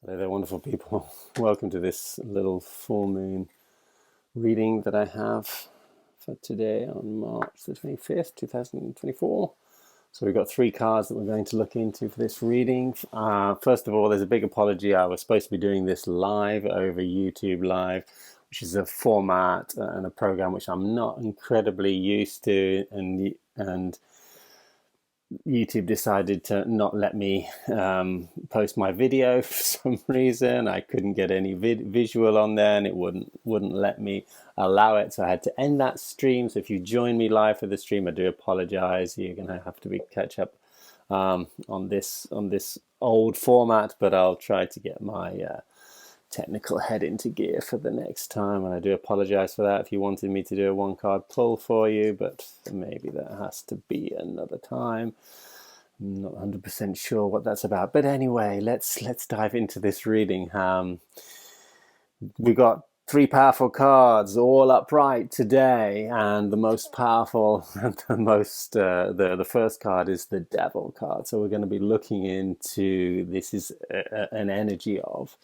Hello there, wonderful people. Welcome to this little full moon reading that I have for today on March the 25th, 2024. So we've got three cards that we're going to look into for this reading. First of all, there's a big apology. I was supposed to be doing this live over YouTube Live, which is a format and a program which I'm not incredibly used to, and YouTube decided to not let me post my video for some reason. I couldn't get any visual on there, and it wouldn't let me allow it. So I had to end that stream. So if you join me live for the stream, I do apologize. You're gonna have to catch up on this old format, but I'll try to get my technical head into gear for the next time, and I do apologize for that if you wanted me to do a one card pull for you, but maybe that has to be another time. I'm not 100% sure what that's about, but anyway, let's dive into this reading. We got three powerful cards all upright today, and the most powerful the first card is the Devil card. So we're going to be looking into this is an energy of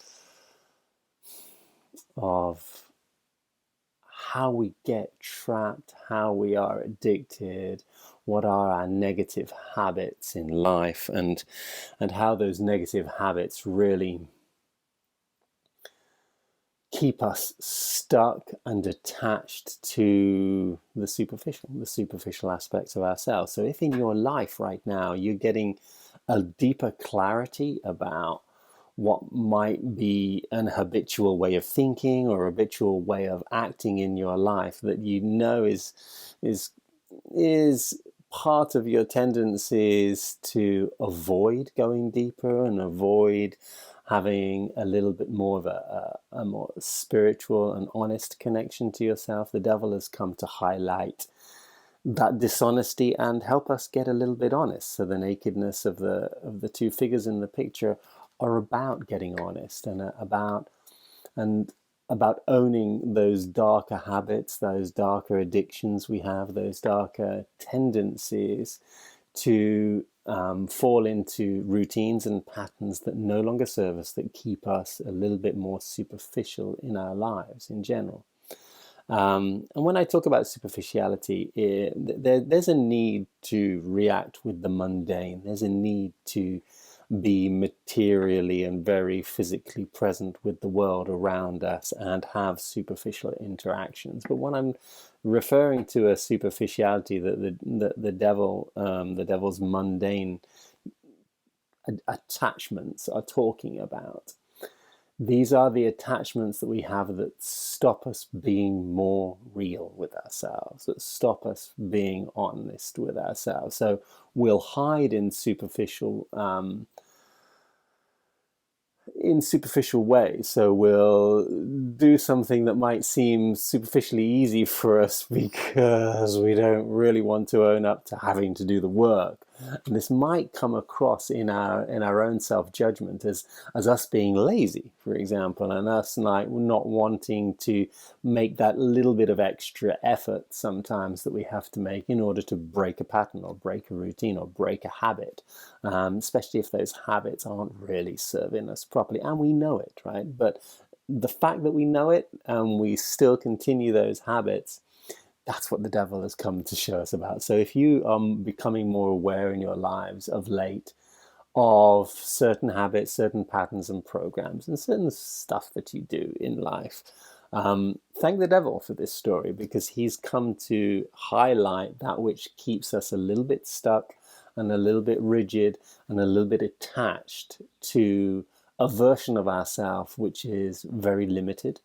how we get trapped, how we are addicted, what are our negative habits in life, and how those negative habits really keep us stuck and attached to the superficial aspects of ourselves. So if in your life right now you're getting a deeper clarity about what might be an habitual way of thinking or habitual way of acting in your life that you know is part of your tendencies to avoid going deeper and avoid having a little bit more of a more spiritual and honest connection to yourself. The devil has come to highlight that dishonesty and help us get a little bit honest. So the nakedness of the two figures in the picture are about getting honest and about owning those darker habits, those darker addictions we have, those darker tendencies to fall into routines and patterns that no longer serve us, that keep us a little bit more superficial in our lives in general. And when I talk about superficiality, there's a need to react with the mundane. There's a need to be materially and very physically present with the world around us and have superficial interactions. But when I'm referring to a superficiality that the devil's mundane attachments are talking about, these are the attachments that we have that stop us being more real with ourselves, that stop us being honest with ourselves. So we'll hide in superficial ways. So we'll do something that might seem superficially easy for us because we don't really want to own up to having to do the work. And this might come across in our own self-judgment as us being lazy, for example, and us like not wanting to make that little bit of extra effort sometimes that we have to make in order to break a pattern or break a routine or break a habit, especially if those habits aren't really serving us properly. And we know it, right? But the fact that we know it and we still continue those habits, that's what the devil has come to show us about. So if you are becoming more aware in your lives of late of certain habits, certain patterns and programs, and certain stuff that you do in life, thank the devil for this story, because he's come to highlight that which keeps us a little bit stuck and a little bit rigid and a little bit attached to a version of ourselves which is very limited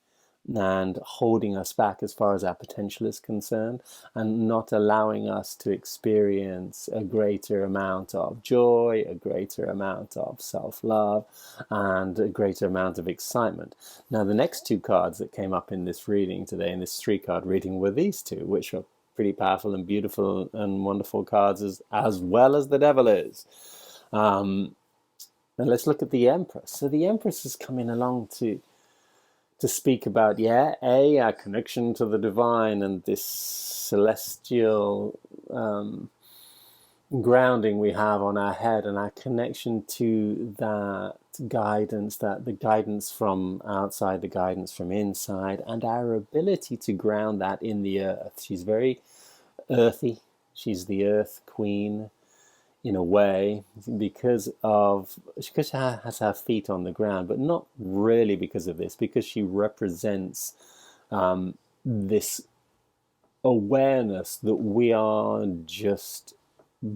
and holding us back as far as our potential is concerned, and not allowing us to experience a greater amount of joy, a greater amount of self-love, and a greater amount of excitement. Now, the next two cards that came up in this reading today, in this three-card reading, were these two, which are pretty powerful and beautiful and wonderful cards as well as the devil is. And let's look at the Empress. So the Empress is coming along to speak about, our connection to the divine and this celestial grounding we have on our head, and our connection to that guidance, that the guidance from outside, the guidance from inside, and our ability to ground that in the earth. She's very earthy. She's the earth queen in a way because she has her feet on the ground, but not really because of this, because she represents this awareness that we are just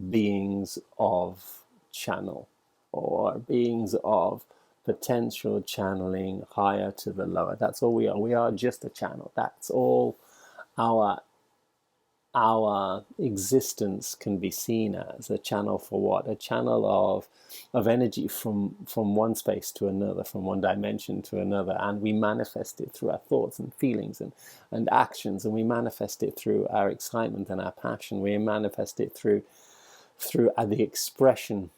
beings of channel, or beings of potential channeling higher to the lower. That's all we are. We are just a channel. That's all our existence can be seen as. A channel for what? A channel of energy from one space to another, from one dimension to another, and we manifest it through our thoughts and feelings and actions, and we manifest it through our excitement and our passion. We manifest it through the expression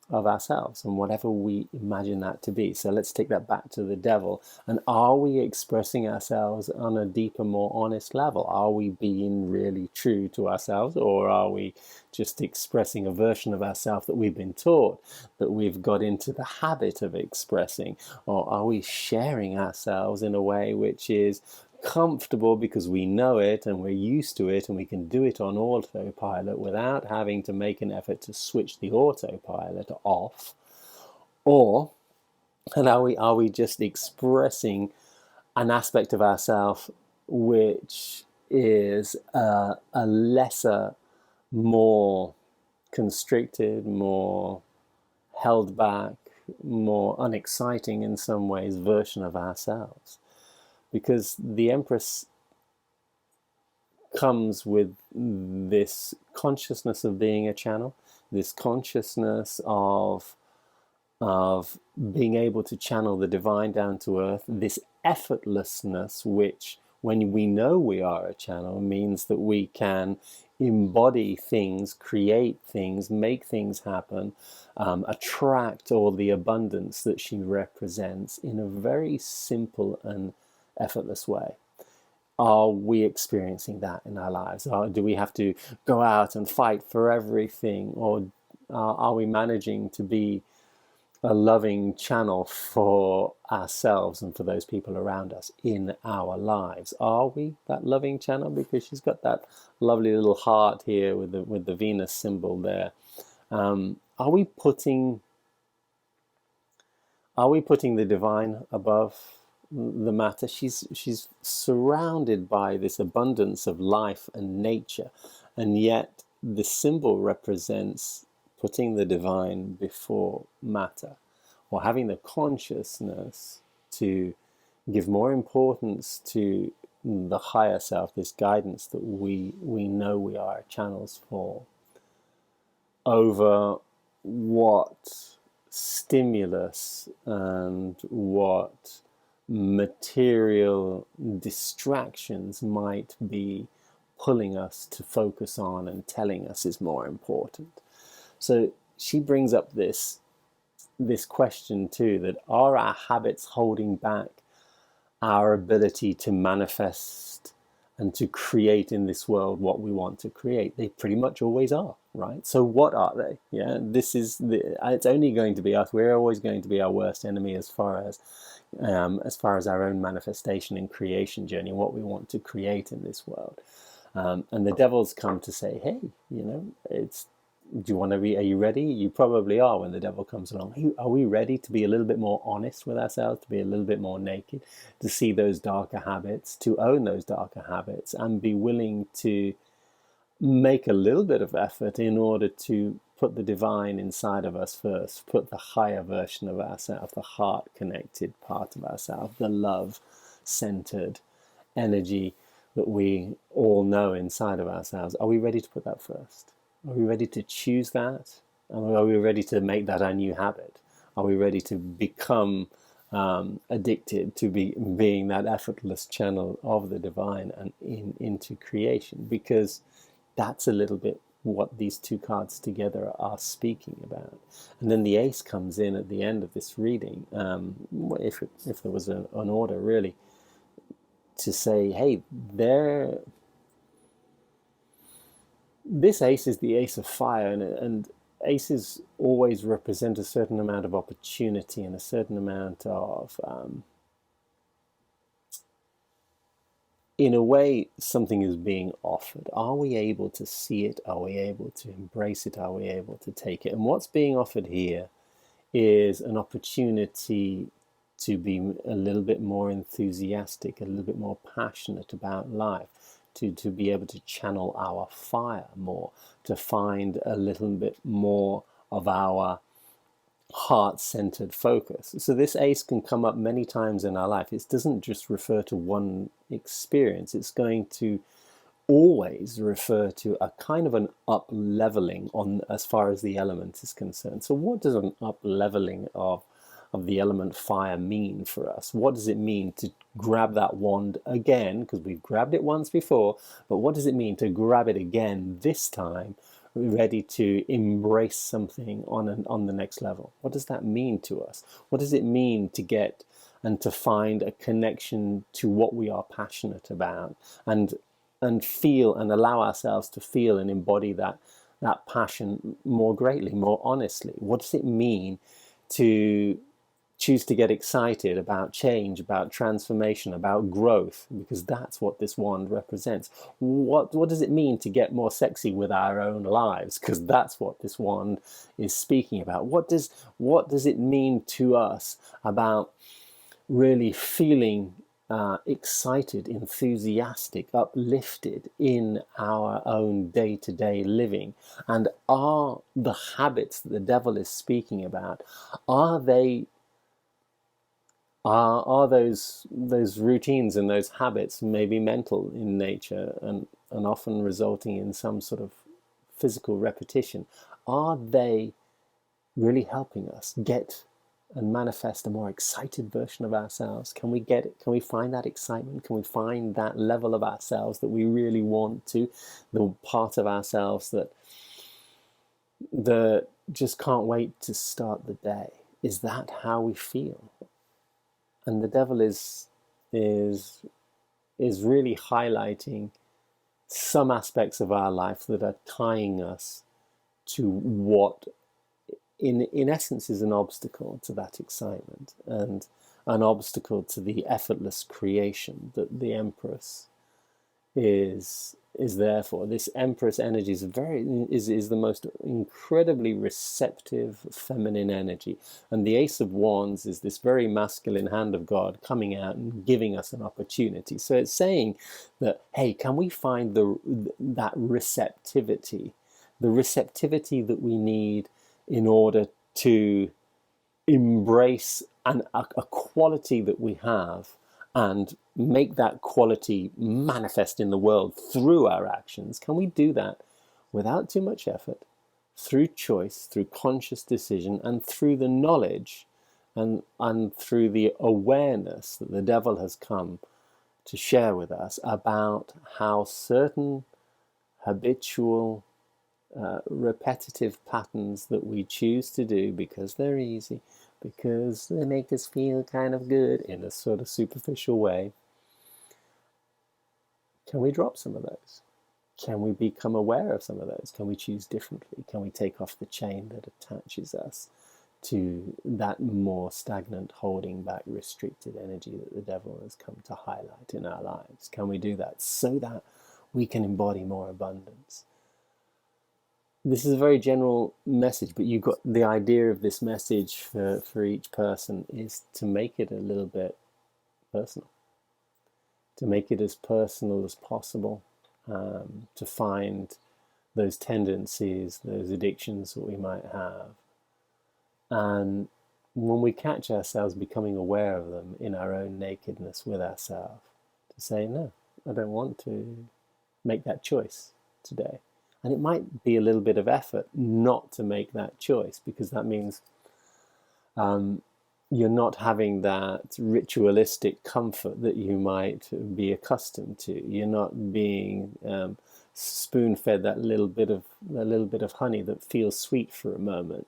of ourselves and whatever we imagine that to be. So let's take that back to the devil. And are we expressing ourselves on a deeper, more honest level? Are we being really true to ourselves, or are we just expressing a version of ourselves that we've been taught, that we've got into the habit of expressing? Or are we sharing ourselves in a way which is comfortable because we know it and we're used to it and we can do it on autopilot without having to make an effort to switch the autopilot off? And are we just expressing an aspect of ourselves which is a lesser, more constricted, more held back, more unexciting in some ways version of ourselves? Because the Empress comes with this consciousness of being a channel, this consciousness of being able to channel the divine down to earth, this effortlessness which, when we know we are a channel, means that we can embody things, create things, make things happen, attract all the abundance that she represents in a very simple and effortless way. Are we experiencing that in our lives? Do we have to go out and fight for everything? Or are we managing to be a loving channel for ourselves and for those people around us in our lives? Are we that loving channel? Because she's got that lovely little heart here with the Venus symbol there. Are we putting the divine above the matter? She's surrounded by this abundance of life and nature, and yet the symbol represents putting the divine before matter, or having the consciousness to give more importance to the higher self, this guidance that we know we are channels for, over what stimulus and what material distractions might be pulling us to focus on and telling us is more important. So she brings up this question too, that are our habits holding back our ability to manifest and to create in this world what we want to create? They pretty much always are, right? So what are they? Yeah, it's only going to be us. We're always going to be our worst enemy as far as our own manifestation and creation journey, and what we want to create in this world. And the devil's come to say, hey, do you want to be, are you ready? You probably are when the devil comes along. Are we ready to be a little bit more honest with ourselves, to be a little bit more naked, to see those darker habits, to own those darker habits, and be willing to make a little bit of effort in order to put the divine inside of us first, put the higher version of ourselves, the heart-connected part of ourselves, the love-centered energy that we all know inside of ourselves? Are we ready to put that first? Are we ready to choose that? Are we ready to make that our new habit? Are we ready to become addicted to being that effortless channel of the divine and into creation? Because that's a little bit what these two cards together are speaking about. And then the ace comes in at the end of this reading, if there was an order really, to say, hey, this ace is the ace of fire, and aces always represent a certain amount of opportunity and a certain amount of, in a way, something is being offered. Are we able to see it? Are we able to embrace it? Are we able to take it? And what's being offered here is an opportunity to be a little bit more enthusiastic, a little bit more passionate about life, to be able to channel our fire more, to find a little bit more of our heart-centered focus. So this ace can come up many times in our life. It doesn't just refer to one experience. It's going to always refer to a kind of an up-leveling on as far as the element is concerned. So what does an up-leveling of the element fire mean for us? What does it mean to grab that wand again? Because we've grabbed it once before, but what does it mean to grab it again this time, ready to embrace something on the next level? What does that mean to us? What does it mean to get and to find a connection to what we are passionate about, and feel and allow ourselves to feel and embody that passion more greatly, more honestly? What does it mean to choose to get excited about change, about transformation, about growth? Because that's what this wand represents. What does it mean to get more sexy with our own lives? Because that's what this wand is speaking about. What does it mean to us about really feeling excited, enthusiastic, uplifted in our own day-to-day living? And are the habits that the devil is speaking about, are those routines and those habits maybe mental in nature, and often resulting in some sort of physical repetition? Are they really helping us get and manifest a more excited version of ourselves? Can we get it? Can we find that excitement? Can we find that level of ourselves that we really want to, the part of ourselves that just can't wait to start the day? Is that how we feel? And the devil is really highlighting some aspects of our life that are tying us to what in essence is an obstacle to that excitement, and an obstacle to the effortless creation that the Empress is there for. This Empress energy is the most incredibly receptive feminine energy, and the Ace of Wands is this very masculine hand of God coming out and giving us an opportunity. So it's saying that, hey, can we find that receptivity, the receptivity that we need in order to embrace a quality that we have, and make that quality manifest in the world through our actions? Can we do that without too much effort, through choice, through conscious decision, and through the knowledge and through the awareness that the devil has come to share with us about how certain habitual repetitive patterns that we choose to do because they're easy, because they make us feel kind of good in a sort of superficial way, can we drop some of those? Can we become aware of some of those? Can we choose differently? Can we take off the chain that attaches us to that more stagnant, holding back, restricted energy that the devil has come to highlight in our lives? Can we do that so that we can embody more abundance? This is a very general message, but you've got the idea of this message for each person is to make it a little bit personal, to make it as personal as possible, to find those tendencies, those addictions that we might have. And when we catch ourselves becoming aware of them in our own nakedness with ourselves, to say, no, I don't want to make that choice today. And it might be a little bit of effort not to make that choice, because that means you're not having that ritualistic comfort that you might be accustomed to. You're not being spoon-fed that little bit of honey that feels sweet for a moment.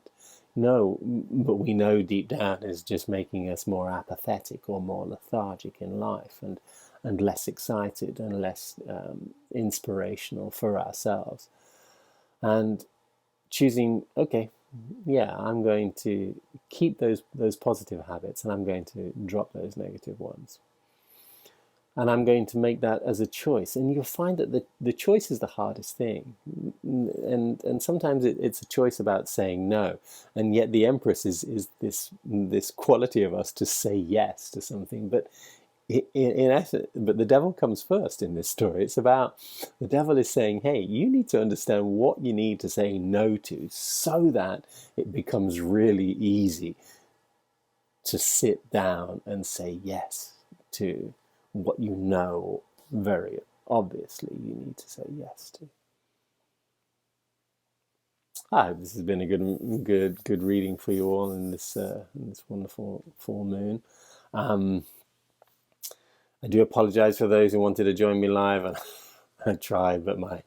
No, but we know deep down is just making us more apathetic or more lethargic in life, and less excited and less inspirational for ourselves. And choosing, okay, yeah, I'm going to keep those positive habits and I'm going to drop those negative ones. And I'm going to make that as a choice. And you'll find that the choice is the hardest thing. And sometimes it's a choice about saying no. And yet the Empress is this quality of us to say yes to something. But in essence, but the devil comes first in this story. It's about the devil is saying, hey, you need to understand what you need to say no to so that it becomes really easy to sit down and say yes to what you know very obviously you need to say yes to. I hope this has been a good reading for you all in this wonderful full moon. Um, I do apologize for those who wanted to join me live, and I tried, but my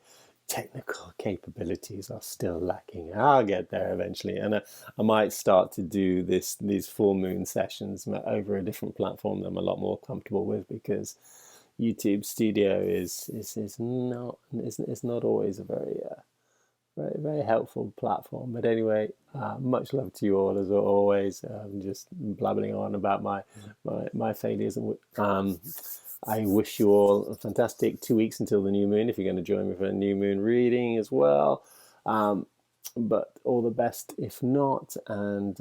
technical capabilities are still lacking. I'll get there eventually, and I might start to do these full moon sessions over a different platform that I'm a lot more comfortable with, because YouTube Studio is not always a very helpful platform. But anyway, much love to you all as always. I'm just blabbling on about my failures. I wish you all a fantastic 2 weeks until the new moon, if you're going to join me for a new moon reading as well. But all the best if not. And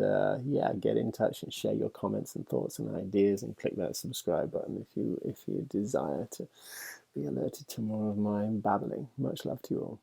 yeah, get in touch and share your comments and thoughts and ideas, and click that subscribe button if you desire to be alerted to more of my babbling. Much love to you all.